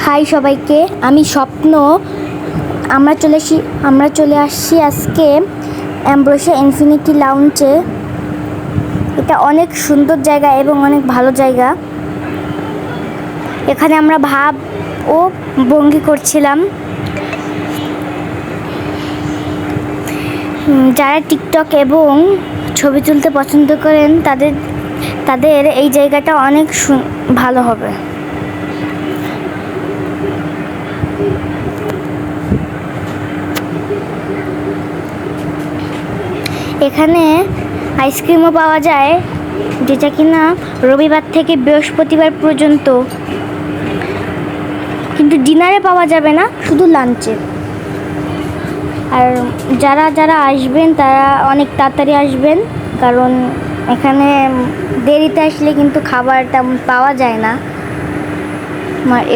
High সবাইকে, আমি স্বপ্ন। আমরা চলে আসছি আজকে অ্যাম্ব্রোসিয়া ইনফিনিটি লাউঞ্জে। এটা অনেক সুন্দর জায়গা এবং অনেক ভালো জায়গা। এখানে আমরা ভাব ও ভঙ্গি করছিলাম। যারা টিকটক এবং ছবি তুলতে পছন্দ করেন তাদের এই জায়গাটা অনেক ভালো হবে। এখানে আইসক্রিমও পাওয়া যায়, যেটা কিনা রবিবার থেকে বৃহস্পতিবার পর্যন্ত, কিন্তু ডিনারে পাওয়া যাবে না, শুধু লাঞ্চে। আর যারা যারা আসবেন তারা অনেক তাড়াতাড়ি আসবেন, কারণ এখানে দেরিতে আসলে কিন্তু খাবার তেমন পাওয়া যায় না।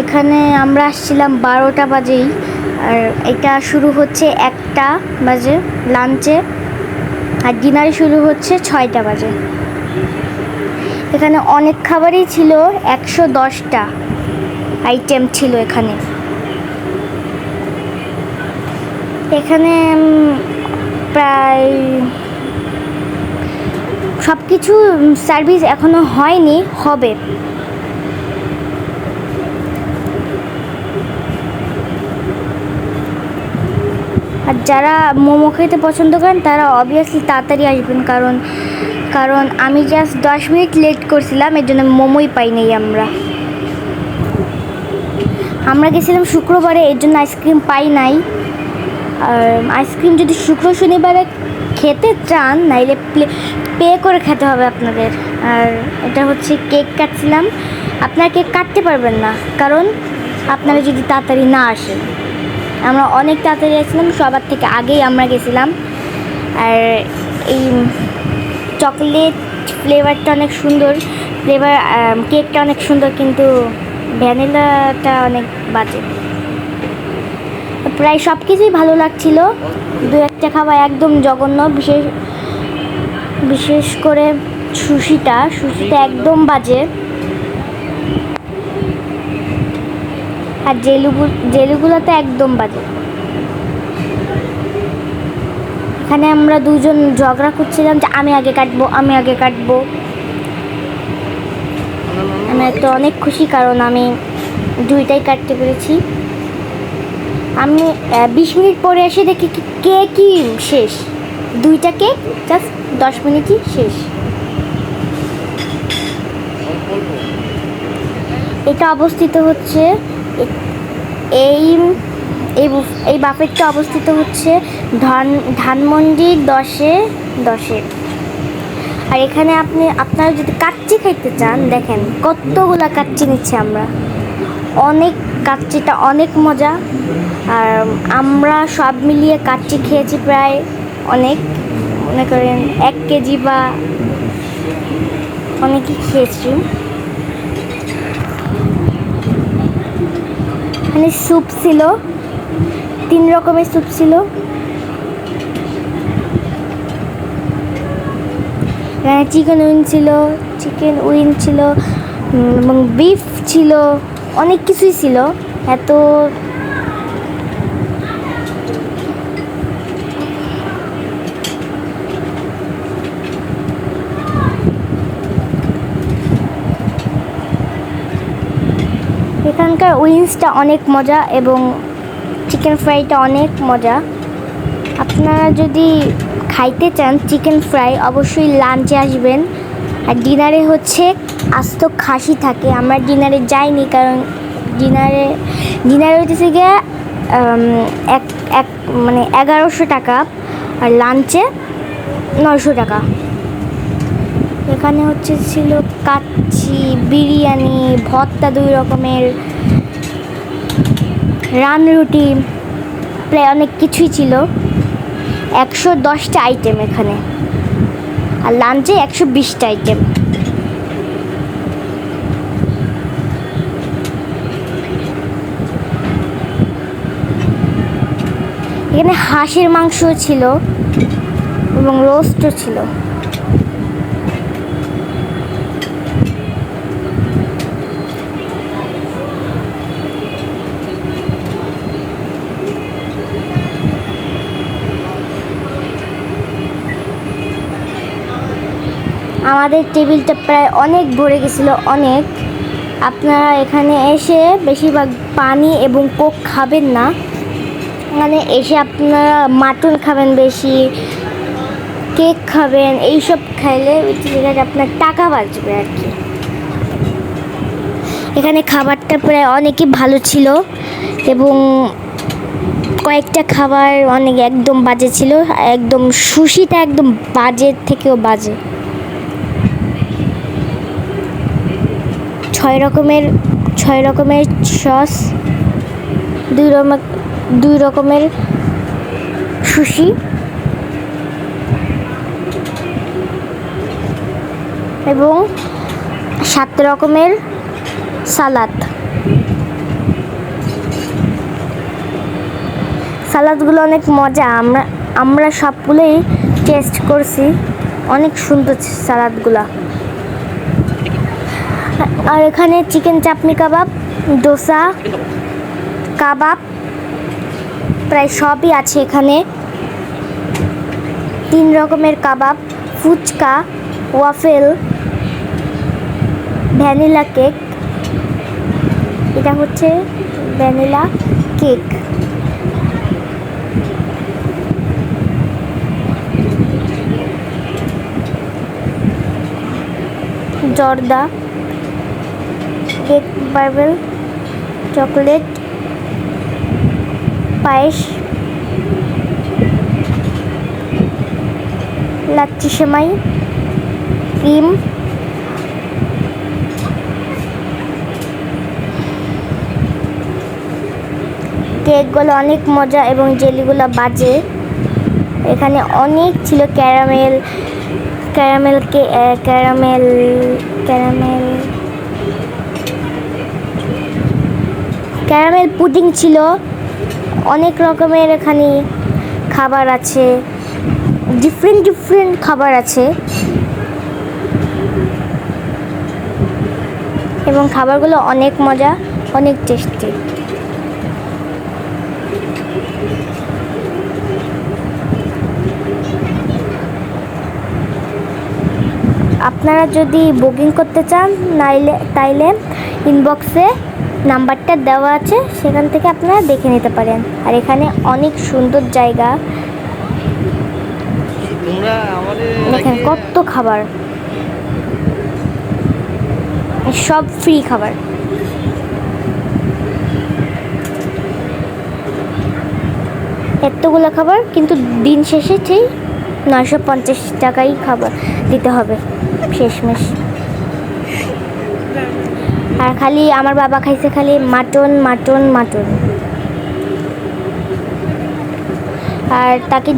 এখানে আমরা আসছিলাম 12টা বাজেই, আর এটা শুরু হচ্ছে 1টা বাজে লাঞ্চে, আর ডিনারে শুরু হচ্ছে 6টা বাজে। এখানে অনেক খাবারই ছিল, 110টা আইটেম ছিল এখানে। এখানে প্রায় সব কিছু সার্ভিস এখনো হয়নি, হবে। আর যারা মোমো খেতে পছন্দ করেন তারা অবভিয়াসলি তাড়াতাড়ি আসবেন, কারণ আমি জাস্ট 10 মিনিট লেট করছিলাম, এর জন্য মোমোই পাই নাই। আমরা গেছিলাম শুক্রবারে, এর জন্য আইসক্রিম পাই নাই। আর আইসক্রিম যদি শুক্র শনিবারে খেতে চান, নাইলে পে করে খেতে হবে আপনাদের। আর এটা হচ্ছে কেক কাটছিলাম। আপনারা কেক কাটতে পারবেন না, কারণ আপনারা যদি তাড়াতাড়ি না আসেন। আমরা অনেক তাড়াতাড়ি আসছিলাম, সবার থেকে আগেই আমরা গেছিলাম। আর এই চকলেট ফ্লেভারটা অনেক সুন্দর, কেকটা অনেক সুন্দর, কিন্তু ভ্যানিলাটা অনেক বাজে। প্রায় সব কিছুই ভালো লাগছিল, 2-1টা খাবার একদম জঘন্য। বিশেষ করে সুশিটা একদম বাজে। আর জেলিগুলো তো একদম বাজে। এখানে আমরা দুজন ঝগড়া করছিলাম যে আমি আগে কাটবো। আমি তো অনেক খুশি, কারণ আমি 2টাই কাটতে পেরেছি। আমি 20 মিনিট পরে এসে দেখি কেকই শেষ, 2টা কেক জাস্ট 10 মিনিটই শেষ। এটা অবস্থিত হচ্ছে এই বাফেটটা অবস্থিত হচ্ছে ধানমন্ডি 10-10। আর এখানে আপনারা যদি কাচ্চি খাইতে চান, দেখেন কতগুলা কাচ্চি নিচ্ছে আমরা। অনেক কাচ্চিটা অনেক মজা। আর আমরা সব মিলিয়ে কাচ্চি খেয়েছি প্রায় অনেক, মনে করেন 1 কেজি বা অনেকই খেয়েছি। এখানে স্যুপ ছিল, 3 রকমের স্যুপ ছিল। এখানে চিকেন উইং ছিল এবং বিফ ছিল, অনেক কিছুই ছিল। এখানকার উইংসটা অনেক মজা এবং চিকেন ফ্রাইটা অনেক মজা। আপনারা যদি খাইতে চান চিকেন ফ্রাই, অবশ্যই লাঞ্চে আসবেন। আর ডিনারে হচ্ছে আস্ত খাসি থাকে। আমরা ডিনারে যাইনি, কারণ ডিনারে হচ্ছে গিয়ে 1100 টাকা, আর লাঞ্চে 900 টাকা। এখানে ছিল কাচ্চি, বিরিয়ানি, ভর্তা 2 রকমের, রান রুটি, প্রায় অনেক কিছুই ছিল। 110টা আইটেম এখানে, আর লাঞ্চে 120টা আইটেম। এখানে হাঁসের মাংস ছিল এবং রোস্টও ছিল। আমাদের টেবিলটা প্রায় অনেক ভরে গেছিল, অনেক। আপনারা এখানে এসে বেশিরভাগ পানি এবং কোক খাবেন না, মানে এসে আপনারা মাটন খাবেন বেশি, কেক খাবেন, এইসব খাইলে আপনার টাকা বাঁচবে আর কি। এখানে খাবারটা প্রায় অনেকই ভালো ছিল এবং কয়েকটা খাবার অনেক একদম বাজে ছিল, একদম সুশিটা একদম বাজের থেকেও বাজে। 6 রকমের সস, 2 রকমের সুশি এবং 7 রকমের সালাদ। সালাদগুলো অনেক মজা, আমরা সবগুলোই টেস্ট করছি, অনেক সুন্দর সালাদগুলা। আর এখানে চিকেন চাপনি কাবাব, ডোসা কাবাব প্রায় সবই আছে এখানে। 3 রকমের কাবাব, ফুচকা, ওয়াফেল, ভ্যানিলা কেক, এটা হচ্ছে ভ্যানিলা কেক, জর্দা, কেক বার্বেল, চকলেট, পায়েস, লাচ্ছি সেমাই, ক্রিম, কেকগুলো অনেক মজা এবং জেলিগুলো বাজে। এখানে অনেক ছিল ক্যারামেল পুডিং ছিল, অনেক রকমের এখানে খাবার আছে, ডিফারেন্ট খাবার আছে এবং খাবারগুলো অনেক মজা, অনেক টেস্টি। আপনারা যদি বুকিং করতে চান তাইলে ইনবক্সে নাম্বারটা দেওয়া আছে, সেখান থেকে আপনারা দেখে নিতে পারেন। আর এখানে অনেক সুন্দর জায়গা, দেখেন কত খাবার, সব ফ্রি খাবার। এতগুলো খাবার কিন্তু দিন শেষে ঠিক 950 টাকাই খাবার দিতে হবে শেষমেশ। আর খালি আমার বাবা খাইছে খালি মাটন। আর তাকে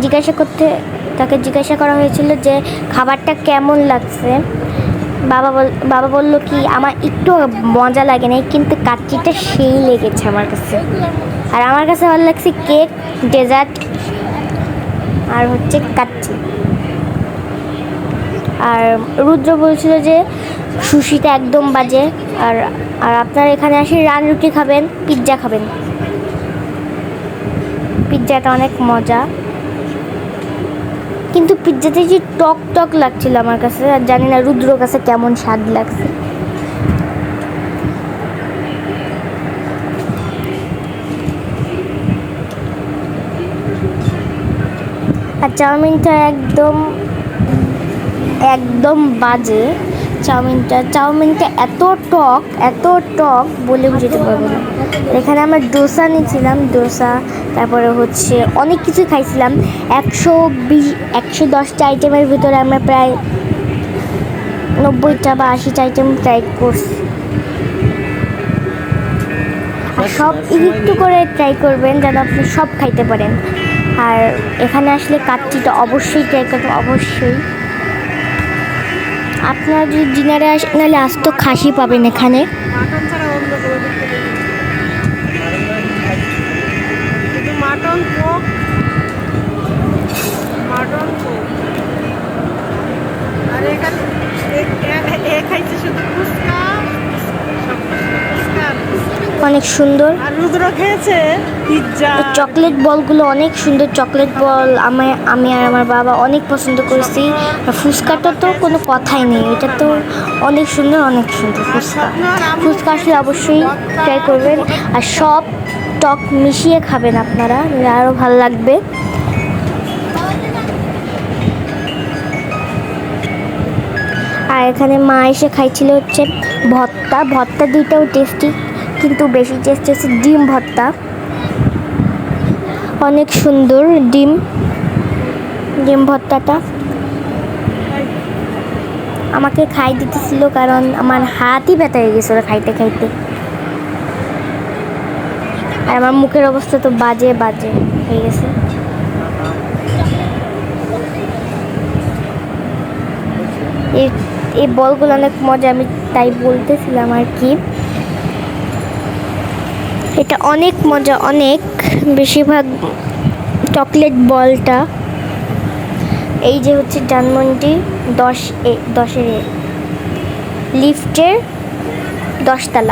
জিজ্ঞাসা করা হয়েছিল যে খাবারটা কেমন লাগছে। বাবা বলল কি আমার একটু মজা লাগে নাই, কিন্তু কাচ্চিটা সেই লেগেছে আমার কাছে। আর আমার কাছে ভালো লাগছে কেক, ডেজার্ট আর হচ্ছে কাচ্চি। আর রুদ্র বলছিল যে সুশিটা একদম বাজে। আর আপনারা এখানে আসে রান রুটি খাবেন, পিৎজা খাবেন, পিৎজাটা অনেক মজা, কিন্তু পিৎজাতে যে টক লাগছিল আমার কাছে, আর জানি না রুদ্রর কাছে কেমন স্বাদ লাগছে। আর চাউমিনটা একদম বাজে। চাউমিনটা এত টক বলে বুঝতে পারবো না। এখানে আমরা ডোসা নিয়েছিলাম, তারপরে হচ্ছে অনেক কিছু খাইছিলাম। 110টা আইটেমের ভিতরে আমরা প্রায় 90টা বা 80টা আইটেম ট্রাই করছি। আর সব একটু করে ট্রাই করবেন যেন আপনি সব খাইতে পারেন। আর এখানে আসলে কাচ্চিটা অবশ্যই ট্রাই করবেন, অবশ্যই। আপনারা যদি ডিনারে আসেন তাহলে আস্ত খাসি পাবেন এখানে। অনেক সুন্দর। আর রুদ্র খেয়েছে পিৎজা। এই চকলেট বলগুলো অনেক সুন্দর। চকলেট বল আমি আর আমার বাবা অনেক পছন্দ করছি। আর ফুচকাটা তো কোনো কথাই নেই, এটা তো অনেক সুন্দর, অনেক সুন্দর ফুচকা। ফুচকা আসলে অবশ্যই ট্রাই করবেন, আর সব টক মিশিয়ে খাবেন আপনারা, আরও ভালো লাগবে। আর এখানে মা এসে খাইছিল হচ্ছে ভর্তা। ভর্তা দুইটাও টেস্টি, কিন্তু বেশি টেস্টি হচ্ছে ডিম ভর্তা। অনেক সুন্দর ডিম ভর্তাটা। আমাকে খাই দিতেছিল কারণ আমার হাতই ব্যথা হয়ে গেছিলো খাইতে খাইতে। আর আমার মুখের অবস্থা তো বাজে হয়ে গেছে। এই বলগুলো অনেক মজা, আমি তাই বলতেছিলাম আর কি। এটা অনেক মজা, অনেক বেশিরভাগ চকলেট বলটা। এই যে হচ্ছে ধানমন্ডি 10-এর লিফটের 10 তলা।